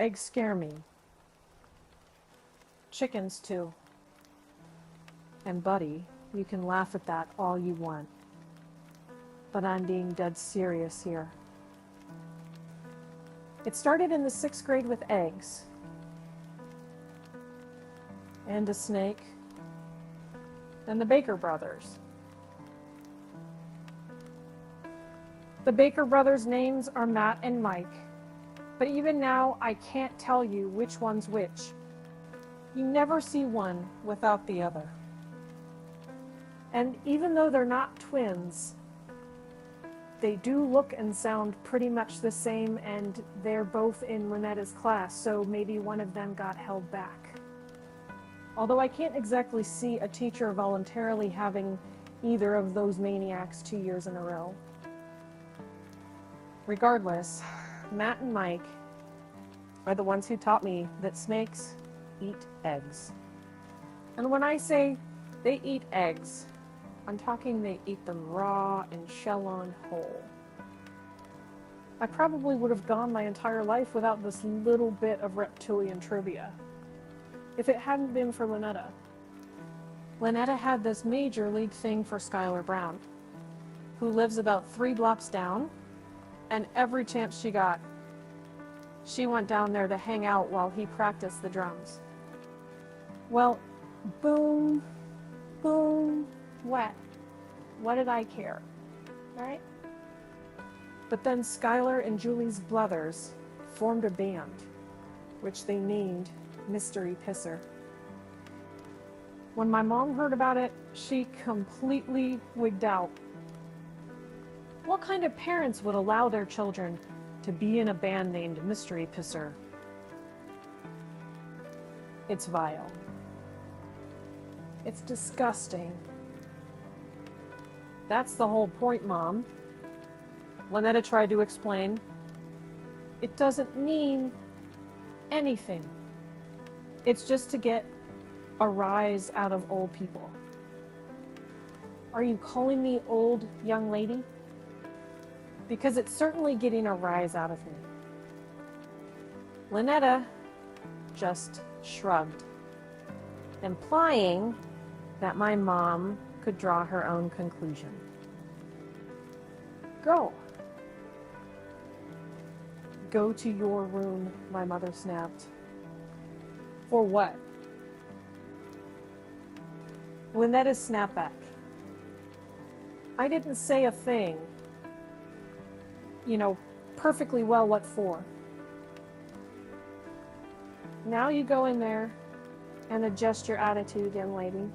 Eggs scare me. Chickens too. And buddy, you can laugh at that all you want. But I'm being dead serious here. It started in the 6th grade with eggs. And a snake. And the Baker brothers. The Baker brothers' names are Matt and Mike. But even now, I can't tell you which one's which. You never see one without the other. And even though they're not twins, they do look and sound pretty much the same, and they're both in Lynetta's class, so maybe one of them got held back. Although I can't exactly see a teacher voluntarily having either of those maniacs 2 years in a row. Regardless, Matt and Mike are the ones who taught me that snakes eat eggs. And when I say they eat eggs, I'm talking they eat them raw and shell-on whole. I probably would have gone my entire life without this little bit of reptilian trivia, if it hadn't been for Lynetta. Lynetta had this major league thing for Skylar Brown, who lives about 3 blocks down, and every chance she got, she went down there to hang out while he practiced the drums. Well, boom, boom, wet. What did I care, right? But then Skylar and Julie's brothers formed a band, which they named Mystery Pisser. When my mom heard about it, she completely wigged out. What kind of parents would allow their children to be in a band named Mystery Pisser? It's vile. It's disgusting. That's the whole point, Mom. Lynetta tried to explain. It doesn't mean anything. It's just to get a rise out of old people. Are you calling me old, young lady? Because it's certainly getting a rise out of me. Lynetta just shrugged, implying that my mom could draw her own conclusion. Go. Go to your room, my mother snapped. For what? Lynetta's snapback. I didn't say a thing. You know, perfectly well what for. Now you go in there and adjust your attitude, young lady.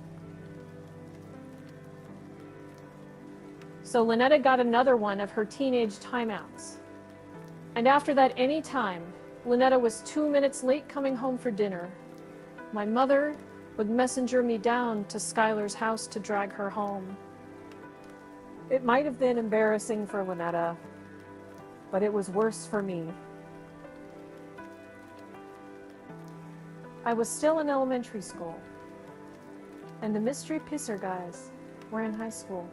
So Lynetta got another one of her teenage timeouts. And after that any time, Lynetta was 2 minutes late coming home for dinner, my mother would messenger me down to Skylar's house to drag her home. It might have been embarrassing for Lynetta, but it was worse for me. I was still in elementary school, and the Mystery Pisser guys were in high school.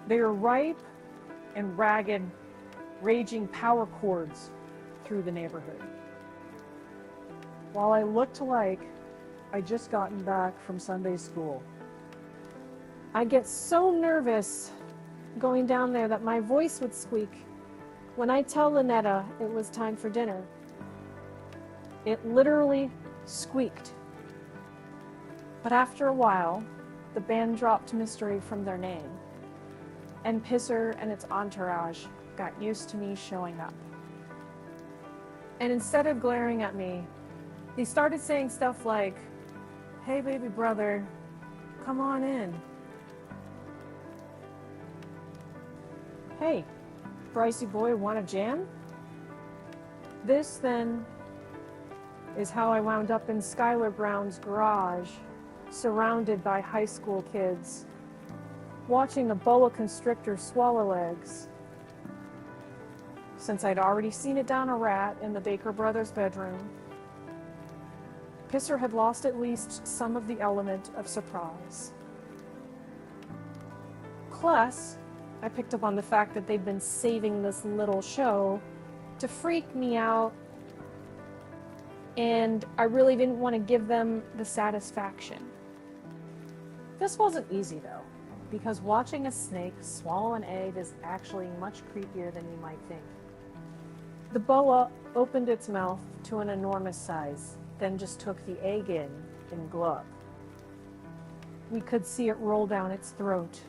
They were ripe and ragged, raging power chords through the neighborhood. While I looked like I'd just gotten back from Sunday school. I get so nervous going down there that my voice would squeak when I tell Lynetta it was time for dinner. It literally squeaked. But after a while, the band dropped Mystery from their name, and Pisser and its entourage got used to me showing up. And instead of glaring at me, he started saying stuff like, "Hey baby brother, come on in. Hey, Brycey boy, wanna jam?" This, then, is how I wound up in Skylar Brown's garage, surrounded by high school kids, watching a boa constrictor swallow eggs. Since I'd already seen it down a rat in the Baker brothers' bedroom, Pisser had lost at least some of the element of surprise. Plus, I picked up on the fact that they'd been saving this little show to freak me out and I really didn't want to give them the satisfaction. This wasn't easy though, because watching a snake swallow an egg is actually much creepier than you might think. The boa opened its mouth to an enormous size, then just took the egg in and glub. We could see it roll down its throat.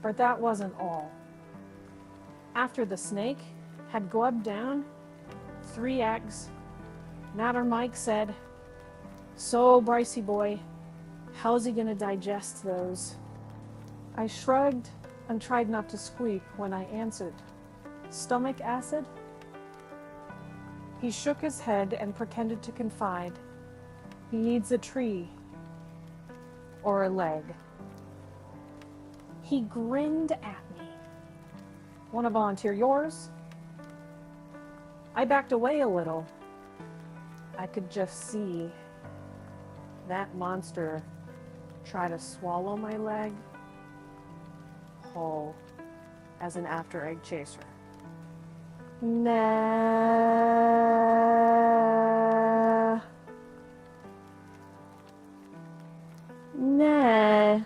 But that wasn't all. After the snake had glubbed down 3 eggs, Matter Mike said, "So, Brycey boy, how's he gonna digest those?" I shrugged and tried not to squeak when I answered, "Stomach acid?" He shook his head and pretended to confide, "He needs a tree or a leg." He grinned at me. "Want to volunteer yours?" I backed away a little. I could just see that monster try to swallow my leg whole as an after egg chaser. Nah. Nah.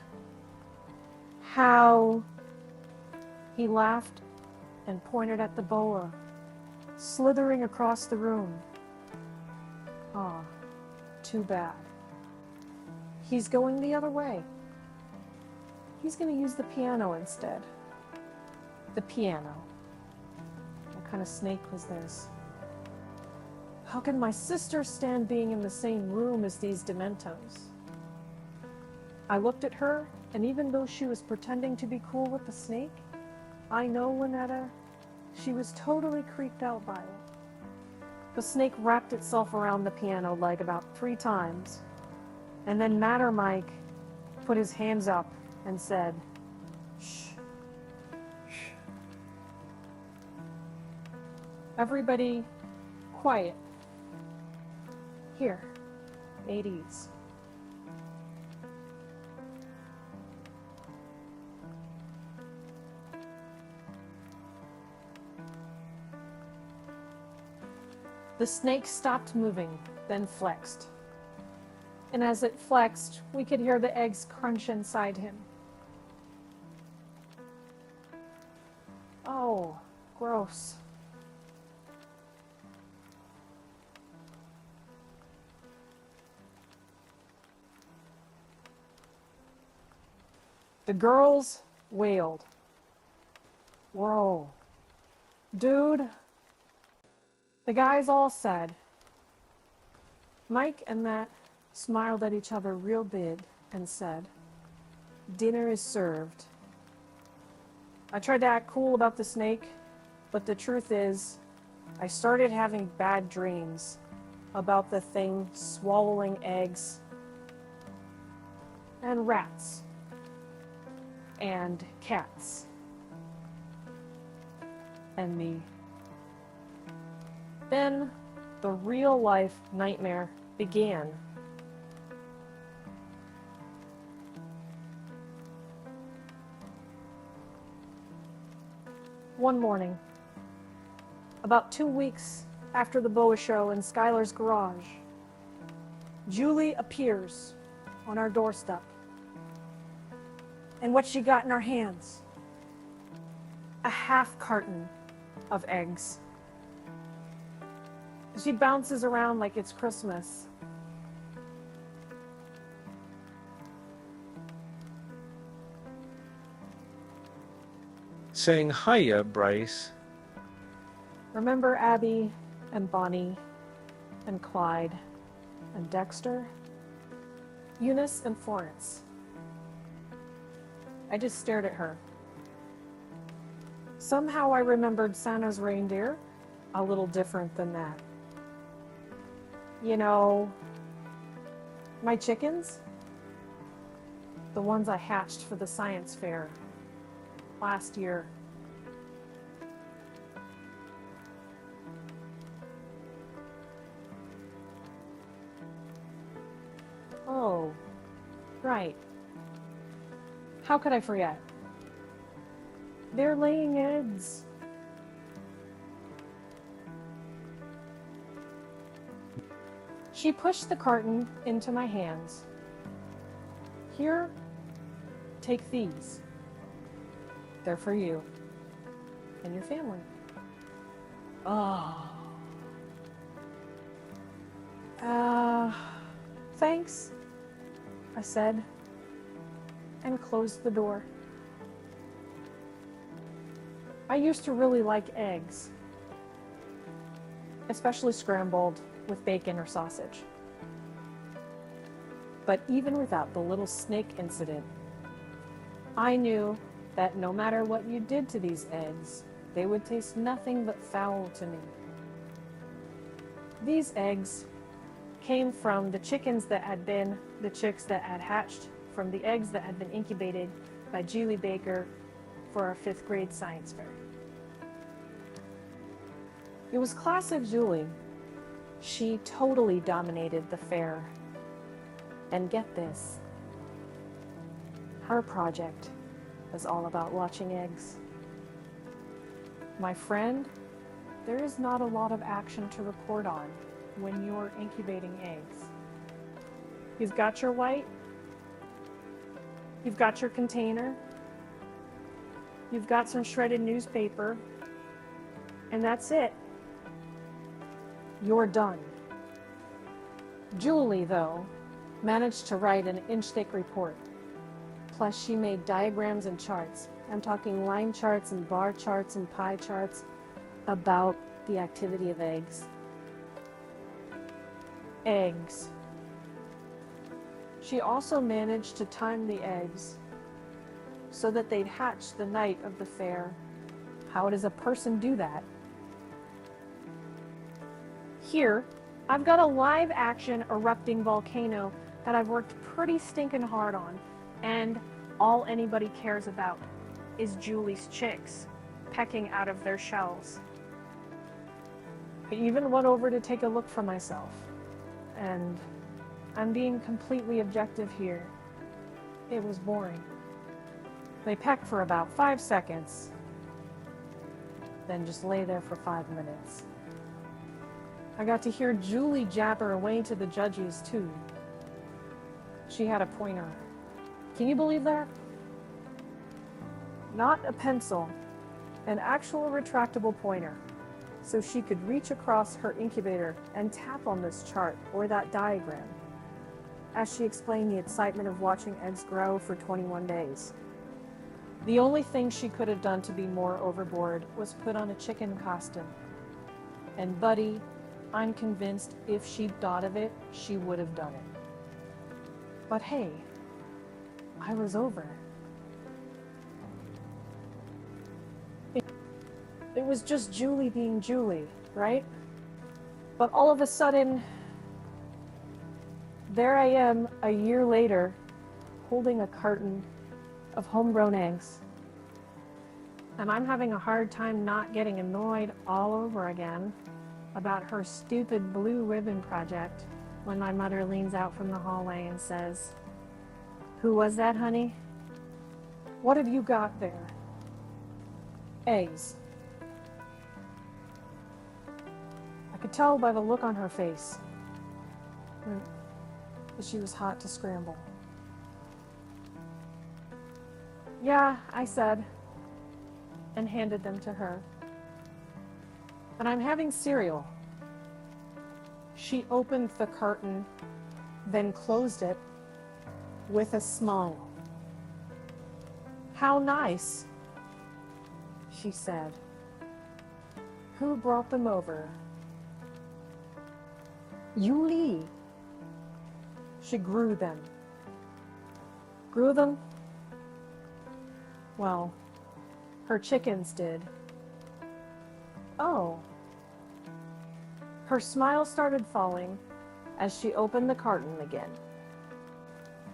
How? He laughed and pointed at the boa, slithering across the room. Ah, too bad. He's going the other way. He's going to use the piano instead. The piano. What kind of snake was this? How can my sister stand being in the same room as these dementos? I looked at her, and even though she was pretending to be cool with the snake, I know, Lynetta, she was totally creeped out by it. The snake wrapped itself around the piano leg about 3 times, and then Matter Mike put his hands up and said, "Shh, shh. Everybody, quiet. Here, ladies." The snake stopped moving, then flexed. And as it flexed, we could hear the eggs crunch inside him. Oh, gross. The girls wailed. Whoa. Dude. The guys all said. Mike and Matt smiled at each other real big and said, "Dinner is served." I tried to act cool about the snake, but the truth is, I started having bad dreams about the thing swallowing eggs and rats and cats and me. Then the real-life nightmare began. One morning, about 2 weeks after the boa show in Skylar's garage, Julie appears on our doorstep. And what she got in her hands? A half carton of eggs. She bounces around like it's Christmas. Saying hiya, Bryce. Remember Abby and Bonnie and Clyde and Dexter? Eunice and Florence. I just stared at her. Somehow I remembered Santa's reindeer a little different than that. You know, my chickens? The ones I hatched for the science fair last year. Oh, right. How could I forget? They're laying eggs. She pushed the carton into my hands. Here, take these. They're for you and your family. Oh. Thanks, I said, and closed the door. I used to really like eggs, especially scrambled with bacon or sausage. But even without the little snake incident, I knew that no matter what you did to these eggs, they would taste nothing but foul to me. These eggs came from the chickens that had been the chicks that had hatched from the eggs that had been incubated by Julie Baker for our 5th grade science fair. It was classic Julie. She totally dominated the fair. And get this, her project was all about watching eggs. My friend, there is not a lot of action to report on when you're incubating eggs. You've got your white, you've got your container, you've got some shredded newspaper, and that's it. You're done. Julie, though, managed to write an inch-thick report. Plus, she made diagrams and charts. I'm talking line charts and bar charts and pie charts about the activity of eggs. Eggs. She also managed to time the eggs so that they'd hatch the night of the fair. How does a person do that? Here, I've got a live-action erupting volcano that I've worked pretty stinking hard on, and all anybody cares about is Julie's chicks pecking out of their shells. I even went over to take a look for myself, and I'm being completely objective here. It was boring. They peck for about 5 seconds, then just lay there for 5 minutes. I got to hear Julie jabber away to the judges, too. She had a pointer. Can you believe that? Not a pencil, an actual retractable pointer, so she could reach across her incubator and tap on this chart or that diagram, as she explained the excitement of watching eggs grow for 21 days. The only thing she could have done to be more overboard was put on a chicken costume. And buddy, I'm convinced if she'd thought of it, she would have done it. But hey, I was over. It was just Julie being Julie, right? But all of a sudden, there I am a year later, holding a carton of homegrown eggs. And I'm having a hard time not getting annoyed all over again about her stupid blue ribbon project when my mother leans out from the hallway and says, "Who was that, honey? What have you got there?" Eggs. I could tell by the look on her face that she was hot to scramble. "Yeah," I said, and handed them to her. "But I'm having cereal." She opened the carton, then closed it with a smile. "How nice," she said. "Who brought them over?" "Juli. She grew them." "Grew them?" "Well, her chickens did." "Oh." Her smile started falling as she opened the carton again.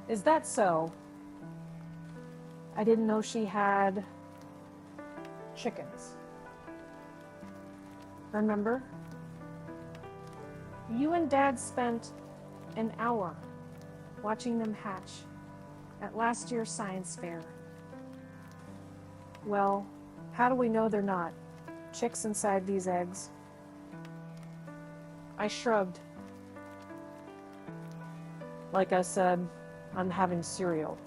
"Is that so? I didn't know she had chickens. Remember? You and Dad spent an hour watching them hatch at last year's science fair. Well, how do we know they're not chicks inside these eggs?" I shrugged. Like I said, I'm having cereal.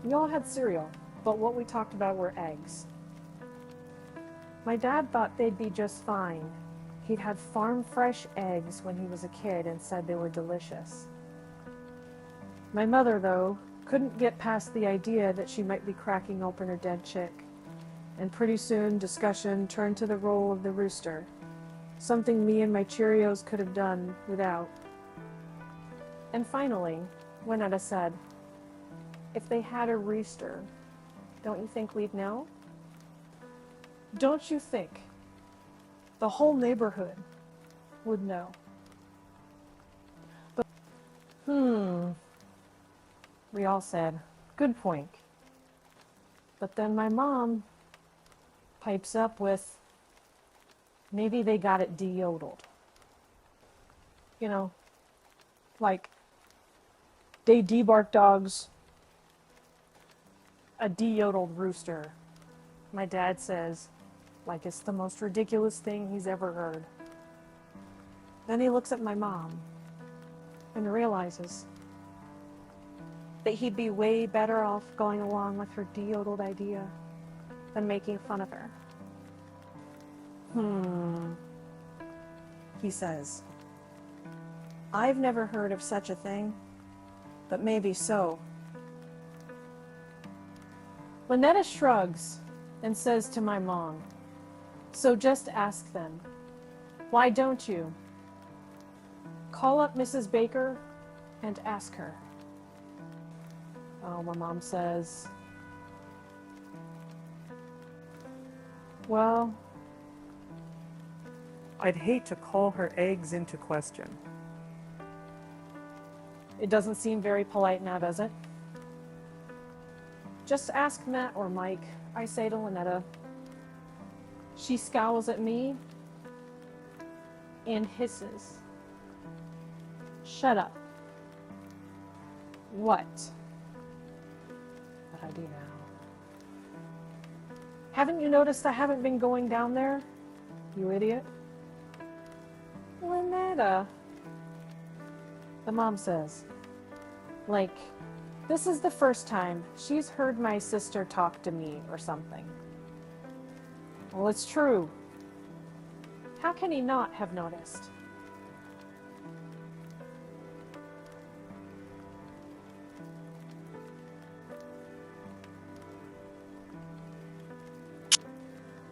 We all had cereal, but what we talked about were eggs. My dad thought they'd be just fine. He'd had farm-fresh eggs when he was a kid and said they were delicious. My mother, though, couldn't get past the idea that she might be cracking open her dead chick. And pretty soon, discussion turned to the role of the rooster, something me and my Cheerios could have done without. And finally, Winetta said, "If they had a rooster, don't you think we'd know? Don't you think the whole neighborhood would know?" But, we all said, "Good point." But then my mom pipes up with, "Maybe they got it de-yodeled." You know, like, they debark dogs, a de-yodeled rooster. My dad says, like it's the most ridiculous thing he's ever heard. Then he looks at my mom and realizes that he'd be way better off going along with her de-yodeled idea than making fun of her. He says, "I've never heard of such a thing, but maybe so." Lynetta shrugs and says to my mom, "So just ask them. Why don't you? Call up Mrs. Baker and ask her." Oh, my mom says, "Well, I'd hate to call her eggs into question." it doesn't seem very polite now, does it? Just ask Matt or Mike, I say to Lynetta. She scowls at me and hisses. "Shut up." "What?" "What I do now." "Haven't you noticed I haven't been going down there, you idiot?" "Lynetta," the mom says, like, this is the first time she's heard my sister talk to me or something. Well, it's true. How can he not have noticed?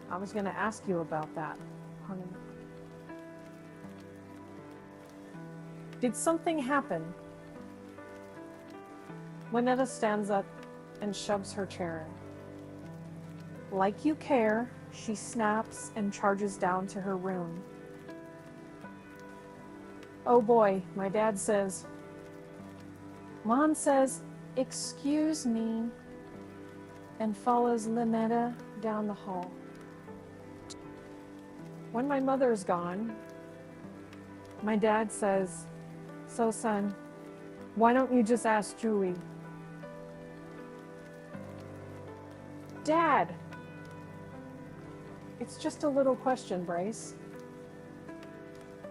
I was going to ask you about that, honey. Did something happen? Winetta stands up and shoves her chair in. Like you care, she snaps and charges down to her room. Oh boy, my dad says. Mom says, "Excuse me," and follows Lynetta down the hall. When my mother's gone, my dad says, "So son, why don't you just ask Julie?" "Dad, it's just a little question, Bryce.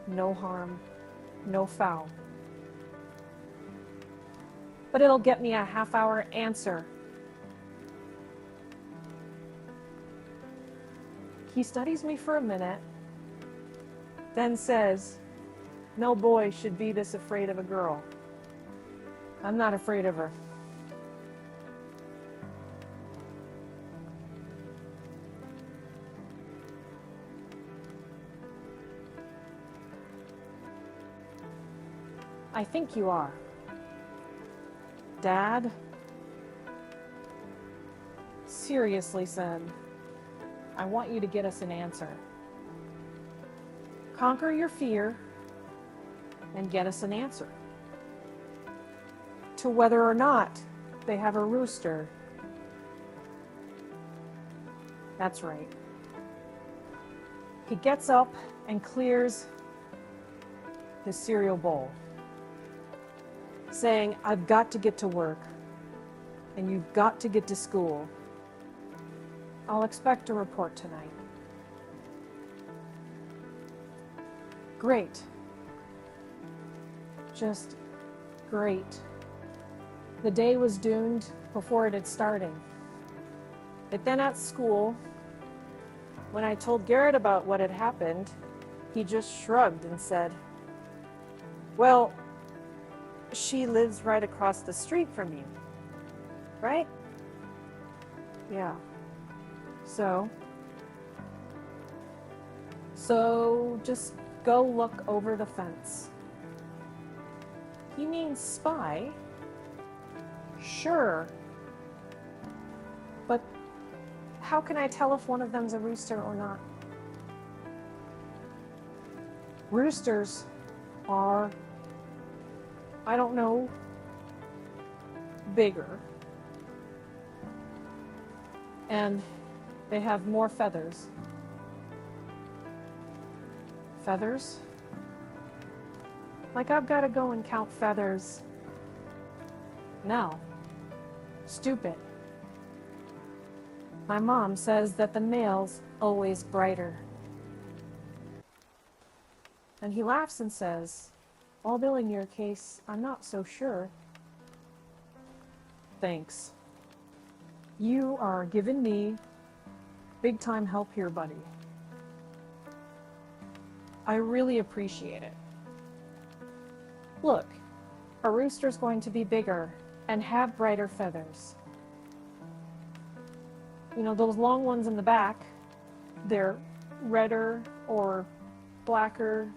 No harm, no foul. But it'll get me a half-hour answer." He studies me for a minute, then says, "No boy should be this afraid of a girl. I'm not afraid of her." "I think you are. Dad, seriously, son, I want you to get us an answer. Conquer your fear and get us an answer to whether or not they have a rooster." That's right. He gets up and clears his cereal bowl, saying, "I've got to get to work, and you've got to get to school. I'll expect a report tonight." Great. Just Great. The day was doomed before it had started. But then at school, when I told Garrett about what had happened, he just shrugged and said, "Well, she lives right across the street from you, right?" Yeah. So just go look over the fence. You mean spy? Sure. But how can I tell if one of them's a rooster or not? Roosters are, I don't know, bigger. And they have more feathers. Feathers? Like I've got to go and count feathers. No. Stupid. My mom says that the male's always brighter. And he laughs and says, "Although in your case, I'm not so sure." Thanks. You are giving me big time help here, buddy. I really appreciate it. Look, a rooster's going to be bigger and have brighter feathers. You know, those long ones in the back, they're redder or blacker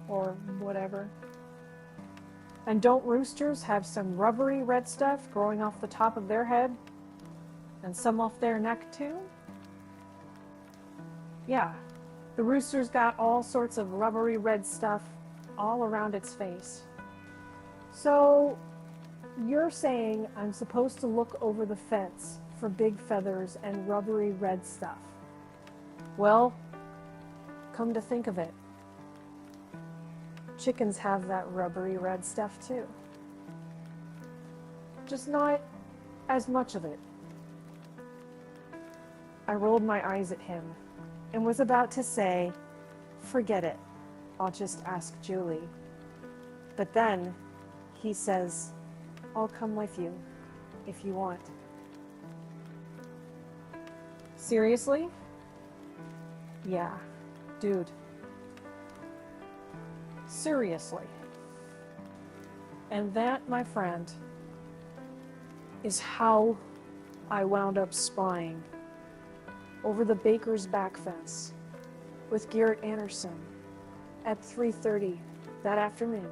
or whatever. And don't roosters have some rubbery red stuff growing off the top of their head and some off their neck too? Yeah, the rooster's got all sorts of rubbery red stuff all around its face. So you're saying I'm supposed to look over the fence for big feathers and rubbery red stuff? Well, come to think of it, chickens have that rubbery red stuff too. Just not as much of it. I rolled my eyes at him and was about to say, "Forget it, I'll just ask Juli." But then he says, "I'll come with you if you want." Seriously? Yeah, dude. Seriously. And that, my friend, is how I wound up spying over the baker's back fence with Garrett Anderson at 3:30 that afternoon.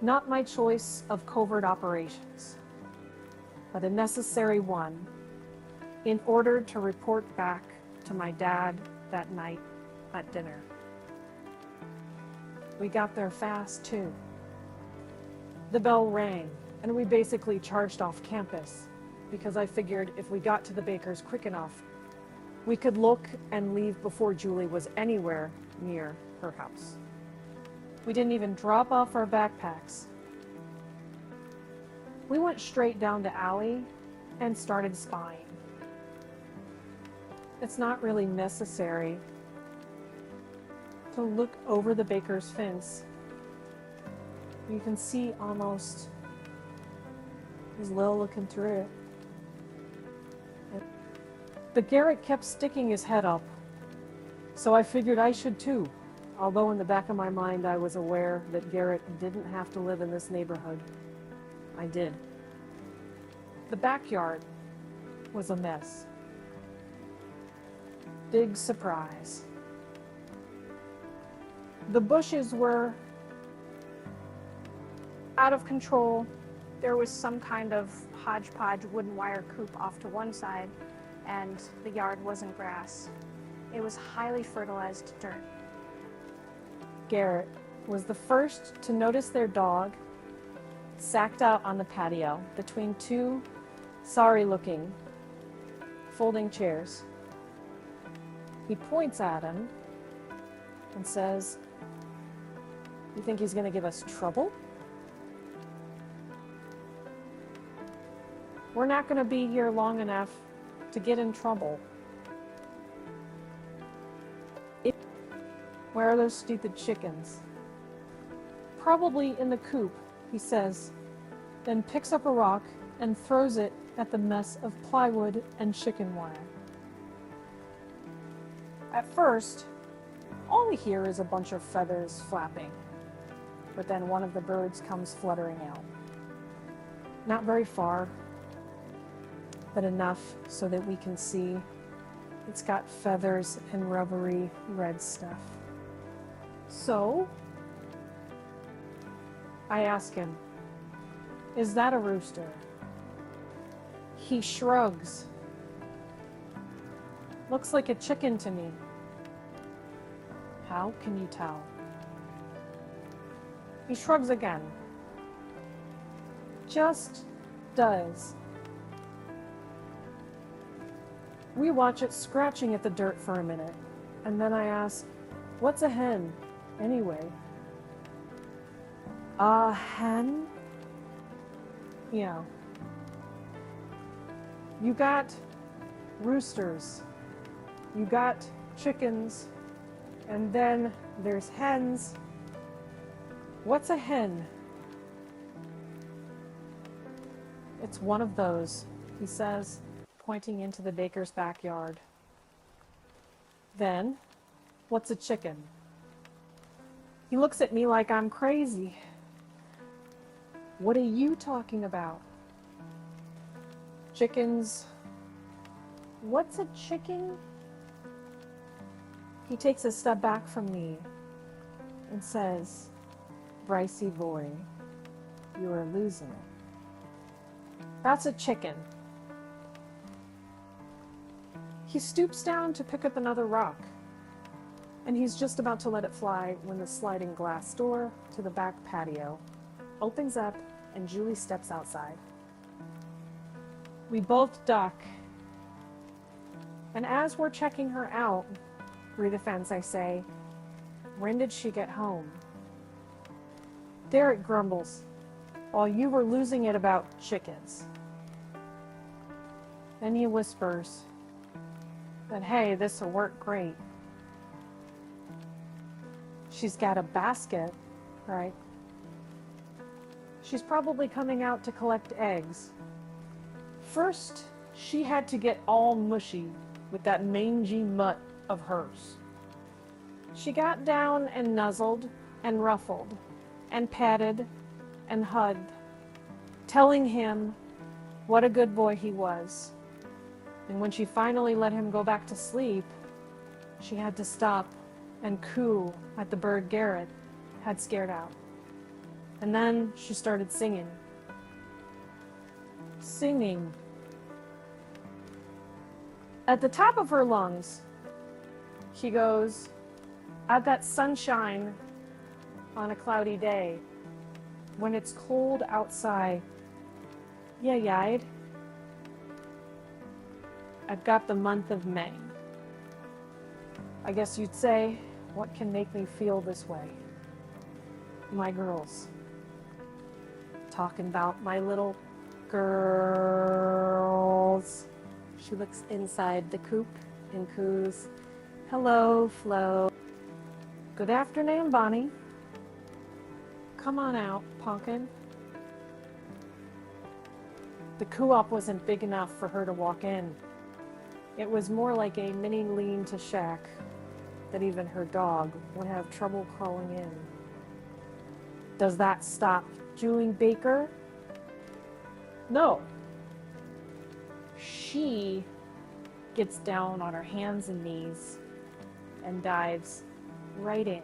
Not my choice of covert operations, but a necessary one in order to report back to my dad that night at dinner. We got there fast too. The bell rang and we basically charged off campus because I figured if we got to the baker's quick enough, we could look and leave before Juli was anywhere near her house. We didn't even drop off our backpacks. We went straight down the alley and started spying. It's not really necessary to look over the baker's fence. You can see almost as little looking through it. But Garrett kept sticking his head up, so I figured I should too, although in the back of my mind I was aware that Garrett didn't have to live in this neighborhood. I did. The backyard was a mess. Big surprise. The bushes were out of control. There was some kind of hodgepodge wooden wire coop off to one side, and the yard wasn't grass. It was highly fertilized dirt. Garrett was the first to notice their dog sacked out on the patio between two sorry-looking folding chairs. He points at him and says, "You think he's going to give us trouble? We're not going to be here long enough to get in trouble." Where are those stupid chickens? Probably in the coop he says, then picks up a rock and throws it at the mess of plywood and chicken wire. At first, all we hear is a bunch of feathers flapping, but then one of the birds comes fluttering out. Not very far, but enough so that we can see it's got feathers and rubbery red stuff. So, I ask him, is that a rooster? He shrugs. Looks like a chicken to me. How can you tell? He shrugs again. Just does. We watch it scratching at the dirt for a minute, and then I ask, what's a hen, anyway? A hen? Yeah. You got roosters, you got chickens, and then there's hens. What's a hen? It's one of those, he says, pointing into the baker's backyard. Then, what's a chicken? He looks at me like I'm crazy. What are you talking about? Chickens. What's a chicken? He takes a step back from me and says, Brycey boy, you are losing it. That's a chicken. He stoops down to pick up another rock, and he's just about to let it fly when the sliding glass door to the back patio opens up and Julie steps outside. We both duck, and as we're checking her out through the fence, I say, when did she get home? Derek grumbles, while you were losing it about chickens. Then he whispers that, hey, this'll work great. She's got a basket, right? She's probably coming out to collect eggs. First, she had to get all mushy with that mangy mutt of hers. She got down and nuzzled and ruffled and patted and hugged, telling him what a good boy he was. And when she finally let him go back to sleep, she had to stop and coo at the bird Garrett had scared out. And then she started singing. Singing. At the top of her lungs, she goes, at that sunshine on a cloudy day, when it's cold outside, yeah, I've got the month of May. I guess you'd say, what can make me feel this way? My girls. Talking about my little girls. She looks inside the coop and coos, hello, Flo. Good afternoon, Bonnie. Come on out, Pumpkin. The co-op wasn't big enough for her to walk in. It was more like a mini lean-to shack that even her dog would have trouble crawling in. Does that stop Julie Baker? No. She gets down on her hands and knees and dives right in.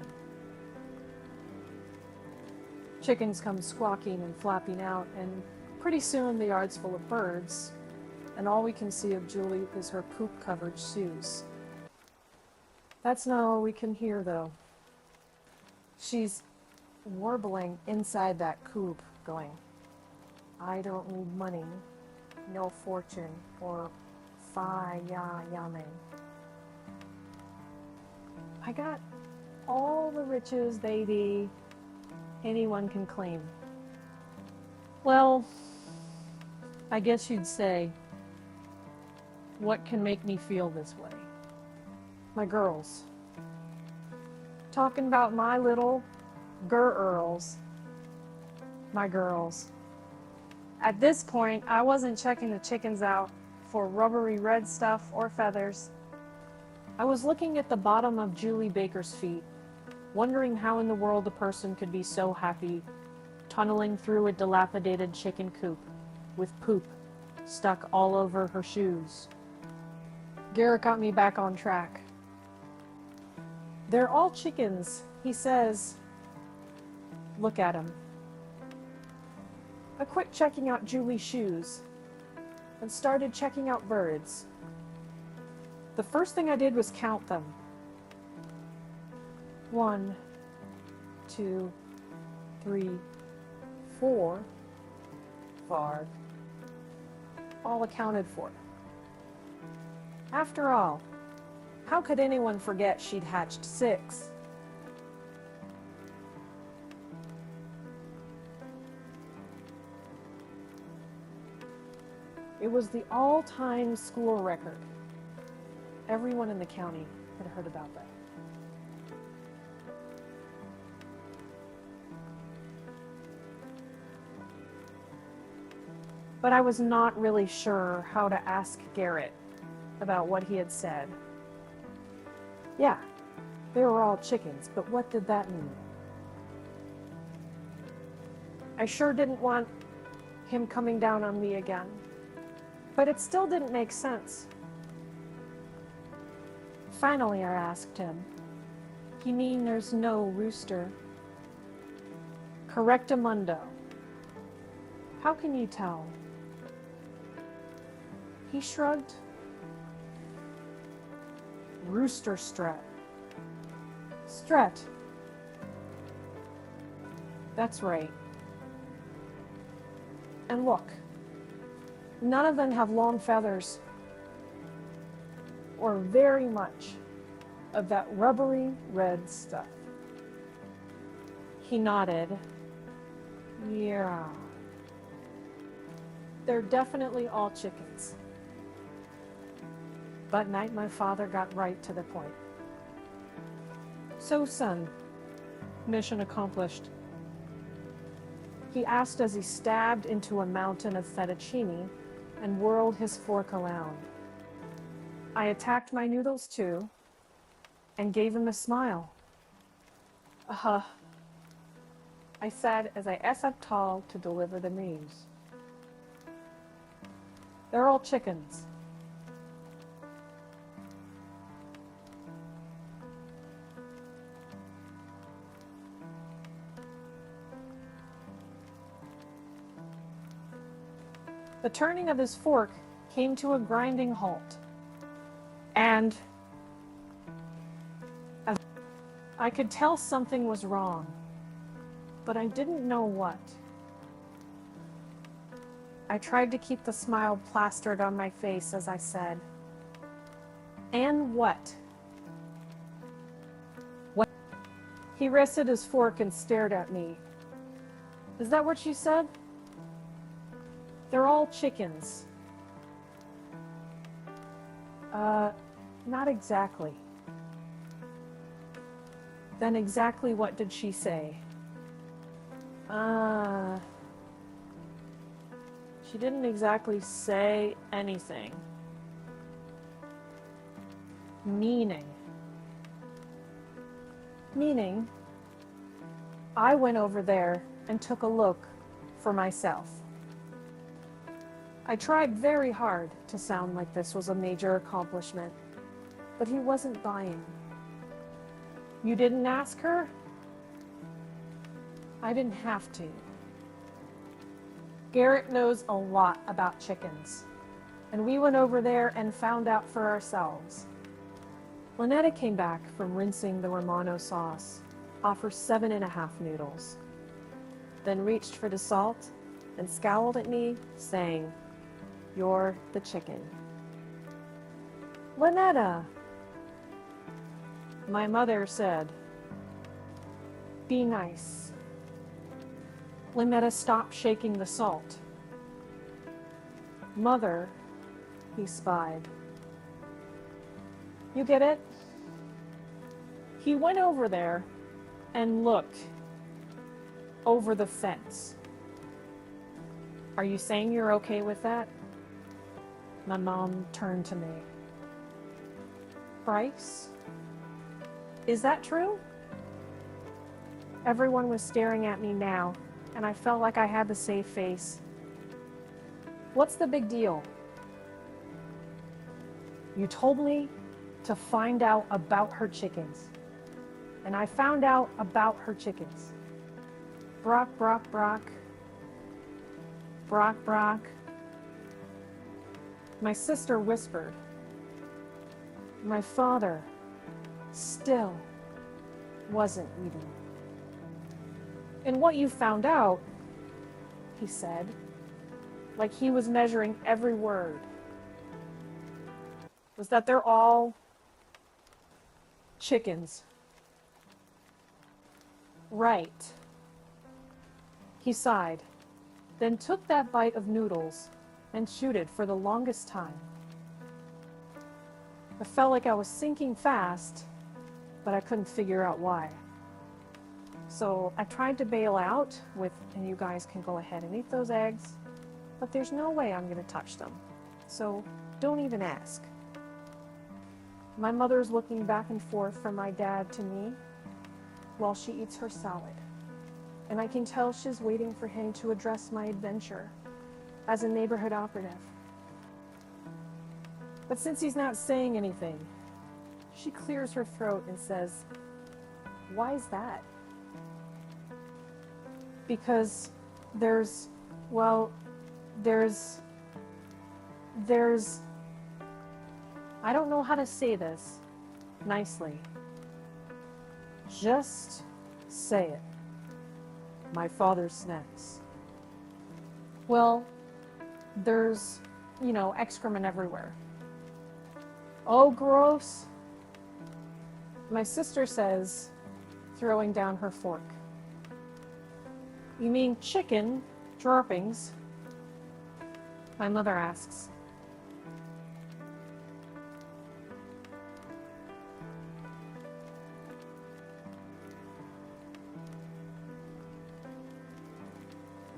Chickens come squawking and flapping out, and pretty soon the yard's full of birds, and all we can see of Julie is her poop-covered shoes. That's not all we can hear, though. She's warbling inside that coop, going, I don't need money, no fortune, or fa-ya-yame. I got all the riches, baby, anyone can claim. Well, I guess you'd say, what can make me feel this way? My girls. Talking about my little girls. my girls. At this point, I wasn't checking the chickens out for rubbery red stuff or feathers. I was looking at the bottom of Julie Baker's feet, wondering how in the world a person could be so happy tunneling through a dilapidated chicken coop with poop stuck all over her shoes. Garrett got me back on track. They're all chickens, he says. Look at him. I quit checking out Julie's shoes and started checking out birds. The first thing I did was count them. 1, 2, 3, 4, 5, all accounted for. After all, how could anyone forget she'd hatched 6? It was the all-time school record. Everyone in the county had heard about that. But I was not really sure how to ask Garrett about what he had said. Yeah, they were all chickens, but what did that mean? I sure didn't want him coming down on me again, but it still didn't make sense. Finally, I asked him, "You mean there's no rooster?" Correctamundo. How can you tell? He shrugged. Rooster strut. Strut. That's right. And look, none of them have long feathers or very much of that rubbery red stuff. He nodded. Yeah. They're definitely all chickens. That night my father got right to the point. So, son, mission accomplished. He asked as he stabbed into a mountain of fettuccine and whirled his fork around. I attacked my noodles too and gave him a smile. I said as I sat up tall to deliver the news. They're all chickens. The turning of his fork came to a grinding halt, and I could tell something was wrong, but I didn't know what. I tried to keep the smile plastered on my face as I said, "And what?" "What?" He rested his fork and stared at me. "Is that what you said?" "They're all chickens." Not exactly." "Then exactly what did she say?" She didn't exactly say anything." Meaning? Meaning, I went over there and took a look for myself. I tried very hard to sound like this was a major accomplishment, but he wasn't buying. "You didn't ask her?" "I didn't have to." Garrett knows a lot about chickens, and we went over there and found out for ourselves. Lynetta came back from rinsing the Romano sauce off her 7.5 noodles, then reached for the salt and scowled at me, saying, "You're the chicken." "Lynetta!" My mother said, "Be nice." Lynetta stopped shaking the salt. "Mother," he spied. You get it? He went over there and looked over the fence. Are you saying you're okay with that? My mom turned to me. Bryce, is that true? Everyone was staring at me now, and I felt like I had to save face. What's the big deal? You told me to find out about her chickens, and I found out about her chickens. Brawk-Brawk-Brawk. Brawk-Brawk. My sister whispered. My father still wasn't eating. And what you found out, he said, like he was measuring every word, was that they're all chickens. Right. He sighed, then took that bite of noodles and chewed it for the longest time. I felt like I was sinking fast, but I couldn't figure out why. So I tried to bail out with, and you guys can go ahead and eat those eggs, but there's no way I'm going to touch them. So don't even ask. My mother's looking back and forth from my dad to me while she eats her salad. And I can tell she's waiting for him to address my adventure as a neighborhood operative. But since he's not saying anything, she clears her throat and says, "Why is that?" Because there's I don't know how to say this nicely. Just say it. My father snacks. Well, there's, excrement everywhere. Oh, gross. My sister says, throwing down her fork. You mean chicken droppings? My mother asks.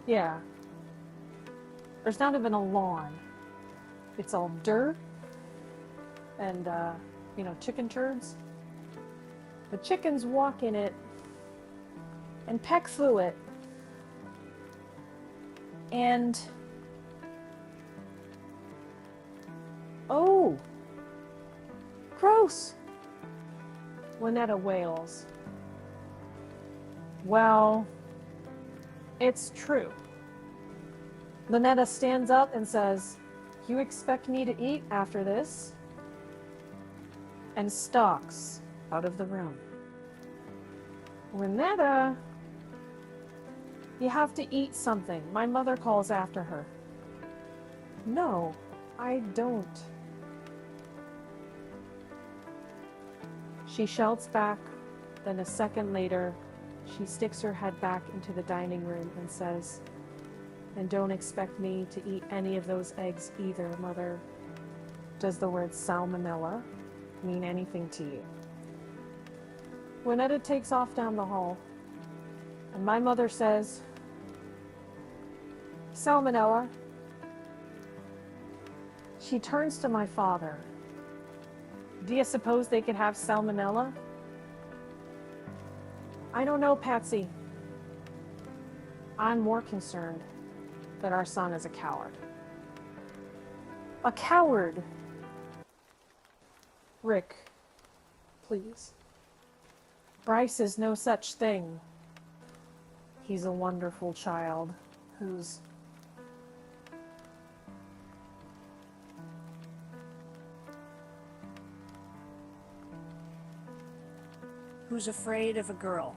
Yeah. There's not even a lawn. It's all dirt and, chicken turds. The chickens walk in it and peck through it. And, oh, gross, Lynetta wails. Well, it's true. Lynetta stands up and says, "You expect me to eat after this?" and stalks out of the room. Lynetta, you have to eat something. My mother calls after her. No, I don't. She shouts back, then a second later, she sticks her head back into the dining room and says, "And don't expect me to eat any of those eggs either, Mother. Does the word salmonella mean anything to you?" Lynetta takes off down the hall, and my mother says, "Salmonella." She turns to my father. "Do you suppose they could have salmonella?" "I don't know, Patsy. I'm more concerned that our son is a coward." "A coward?" "Rick, please. Bryce is no such thing. He's a wonderful child who's afraid of a girl."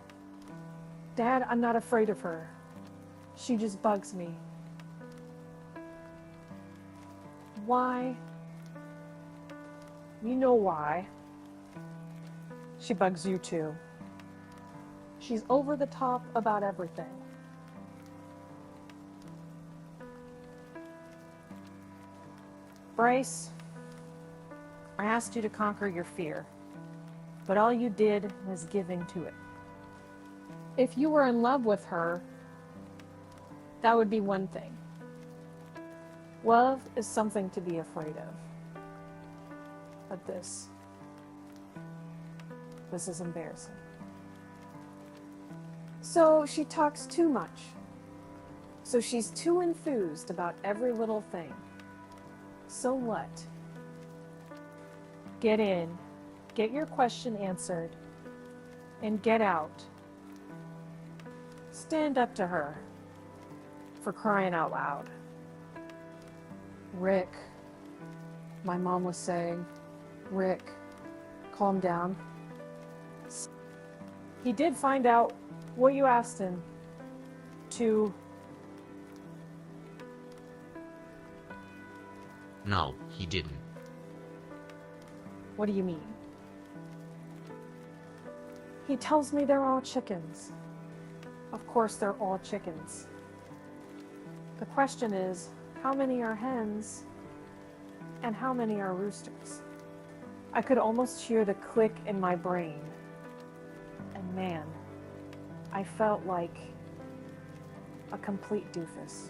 Dad, I'm not afraid of her. She just bugs me. Why? You know why. She bugs you too. She's over the top about everything. Bryce, I asked you to conquer your fear, but all you did was give in to it. If you were in love with her, that would be one thing. Love is something to be afraid of. But this is embarrassing. So she talks too much. So she's too enthused about every little thing. So what? Get in, get your question answered, and get out. Stand up to her, for crying out loud. Rick, my mom was saying, Rick, calm down. He did find out what you asked him to. No, he didn't. What do you mean? He tells me they're all chickens. Of course they're all chickens. The question is, how many are hens and how many are roosters? I could almost hear the click in my brain. And man, I felt like a complete doofus.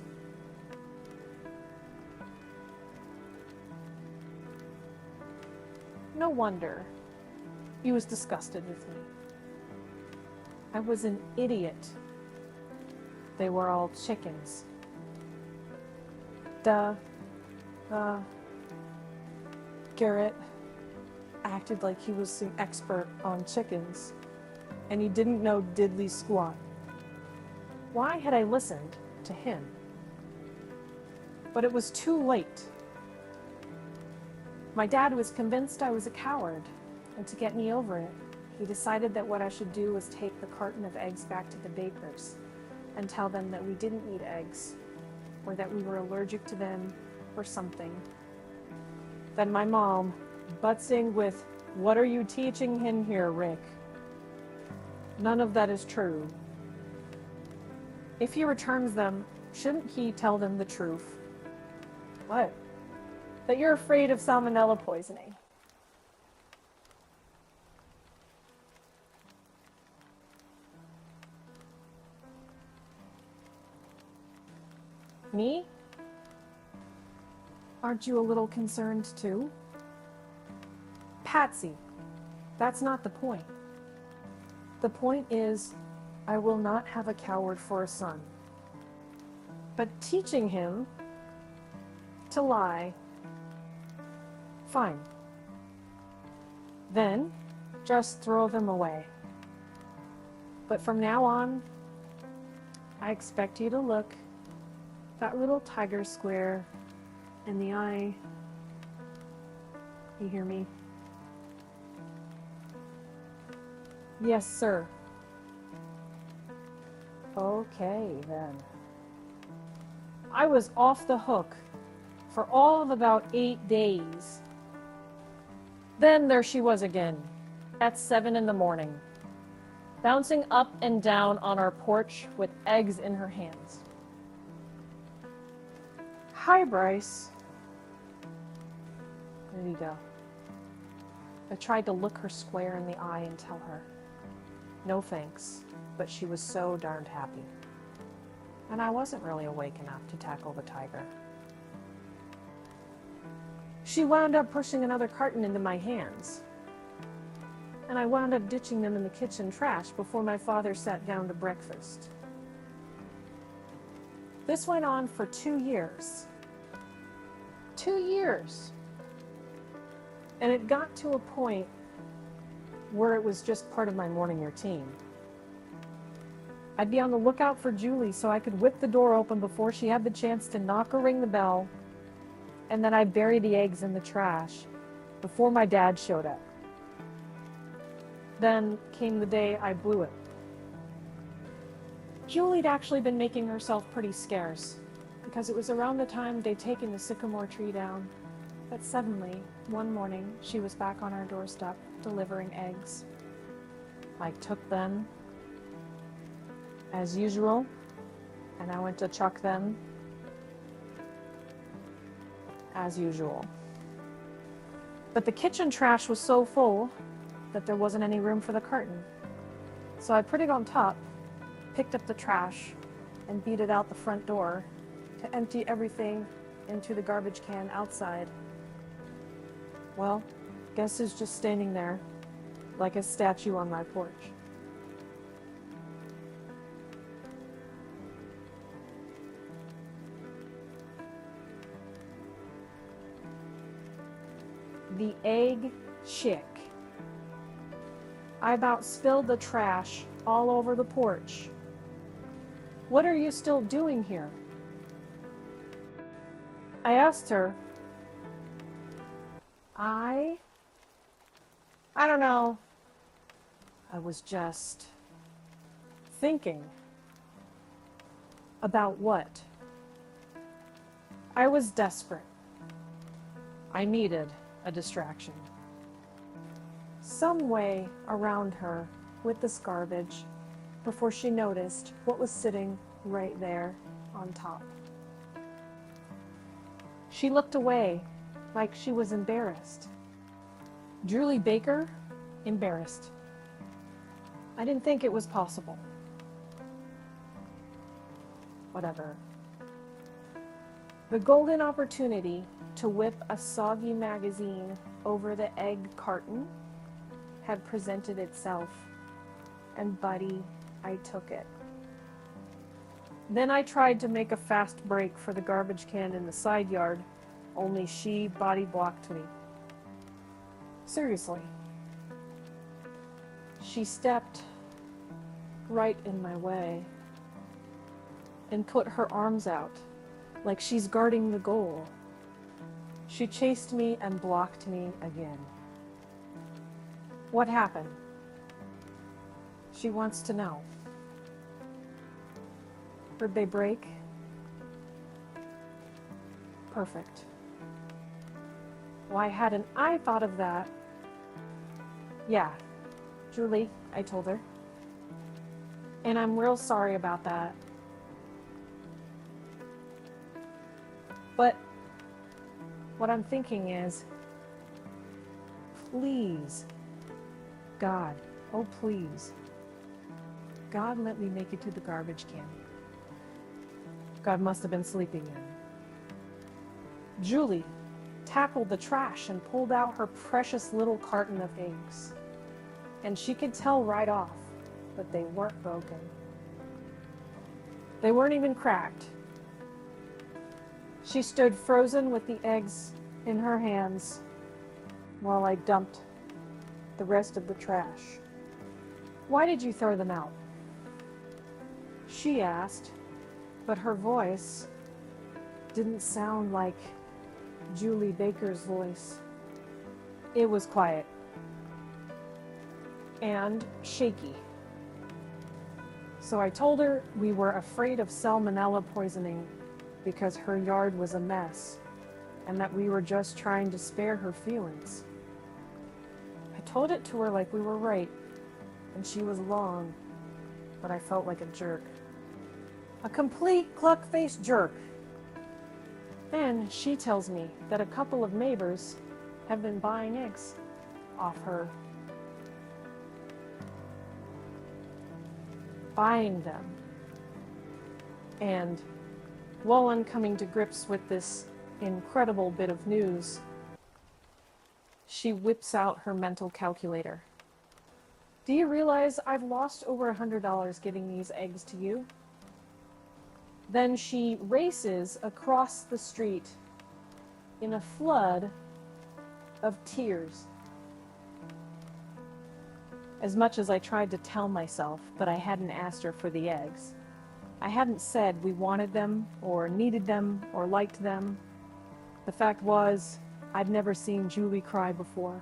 No wonder he was disgusted with me. I was an idiot. They were all chickens. Garrett acted like he was an expert on chickens, and he didn't know diddly squat. Why had I listened to him? But it was too late. My dad was convinced I was a coward, and to get me over it, he decided that what I should do was take the carton of eggs back to the bakers and tell them that we didn't eat eggs, or that we were allergic to them, or something. Then my mom butts in with, "What are you teaching him here, Rick? None of that is true. If he returns them, shouldn't he tell them the truth?" What? That you're afraid of salmonella poisoning. Me? Aren't you a little concerned too? Patsy, that's not the point. The point is, I will not have a coward for a son. But teaching him to lie, fine. Then, just throw them away. But from now on, I expect you to look that little tiger square in the eye. You hear me? Yes, sir. Okay, then. I was off the hook for all of about 8 days. Then there she was again, at 7 in the morning, bouncing up and down on our porch with eggs in her hands. Hi, Bryce. There you go. I tried to look her square in the eye and tell her, no thanks, but she was so darned happy. And I wasn't really awake enough to tackle the tiger. She wound up pushing another carton into my hands, and I wound up ditching them in the kitchen trash before my father sat down to breakfast. This went on for 2 years. 2 years. And it got to a point where it was just part of my morning routine. I'd be on the lookout for Juli so I could whip the door open before she had the chance to knock or ring the bell, and then I'd bury the eggs in the trash before my dad showed up. Then came the day I blew it. Juli'd actually been making herself pretty scarce, because it was around the time they'd taken the sycamore tree down. But suddenly, one morning, she was back on our doorstep, delivering eggs. I took them, as usual, and I went to chuck them, as usual. But the kitchen trash was so full that there wasn't any room for the carton. So I put it on top, picked up the trash, and beat it out the front door to empty everything into the garbage can outside. Well, guess who's just standing there, like a statue on my porch? The egg chick. I about spilled the trash all over the porch. What are you still doing here? I asked her. I don't know. I was just thinking. About what? I was desperate. I needed a distraction. Some way around her with this garbage before she noticed what was sitting right there on top. She looked away like she was embarrassed. Julie Baker, embarrassed. I didn't think it was possible. Whatever. The golden opportunity to whip a soggy magazine over the egg carton had presented itself, and buddy, I took it. Then I tried to make a fast break for the garbage can in the side yard, only she body blocked me. Seriously. She stepped right in my way and put her arms out like she's guarding the goal. She chased me and blocked me again. What happened? She wants to know. Did they break? Perfect. Why hadn't I thought of that? Yeah, Julie, I told her. And I'm real sorry about that. But what I'm thinking is, please, God, oh please, God, let me make it to the garbage can. God must have been sleeping in. Julie tackled the trash and pulled out her precious little carton of eggs. And she could tell right off that they weren't broken. They weren't even cracked. She stood frozen with the eggs in her hands while I dumped the rest of the trash. Why did you throw them out? She asked, but her voice didn't sound like Julie Baker's voice. It was quiet and shaky. So I told her we were afraid of salmonella poisoning because her yard was a mess and that we were just trying to spare her feelings. I told it to her like we were right, and she was wrong, but I felt like a jerk. A complete cluck-faced jerk. Then she tells me that a couple of neighbors have been buying eggs off her. Buying them. And while I'm coming to grips with this incredible bit of news, she whips out her mental calculator. Do you realize I've lost over $100 getting these eggs to you? Then she races across the street in a flood of tears. As much as I tried to tell myself that I hadn't asked her for the eggs, I hadn't said we wanted them or needed them or liked them. The fact was, I'd never seen Julie cry before.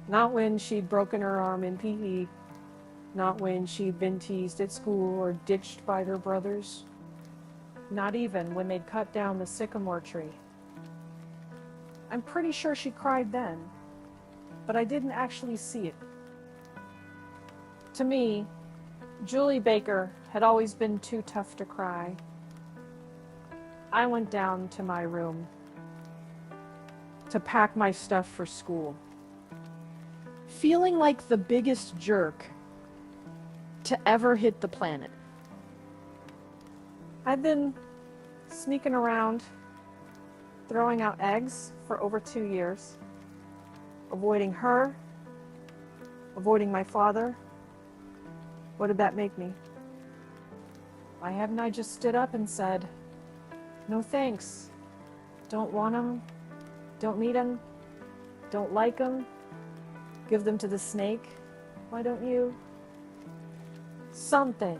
Not when she'd broken her arm in PE. Not when she'd been teased at school or ditched by her brothers. Not even when they'd cut down the sycamore tree. I'm pretty sure she cried then, but I didn't actually see it. To me, Julie Baker had always been too tough to cry. I went down to my room to pack my stuff for school, feeling like the biggest jerk to ever hit the planet. I've been sneaking around throwing out eggs for over 2 years, avoiding her, avoiding my father. What did that make me? Why haven't I just stood up and said, no thanks, don't want them, don't need them, don't like them, give them to the snake? Why don't you? Something.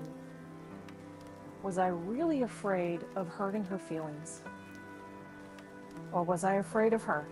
Was I really afraid of hurting her feelings? Or was I afraid of her?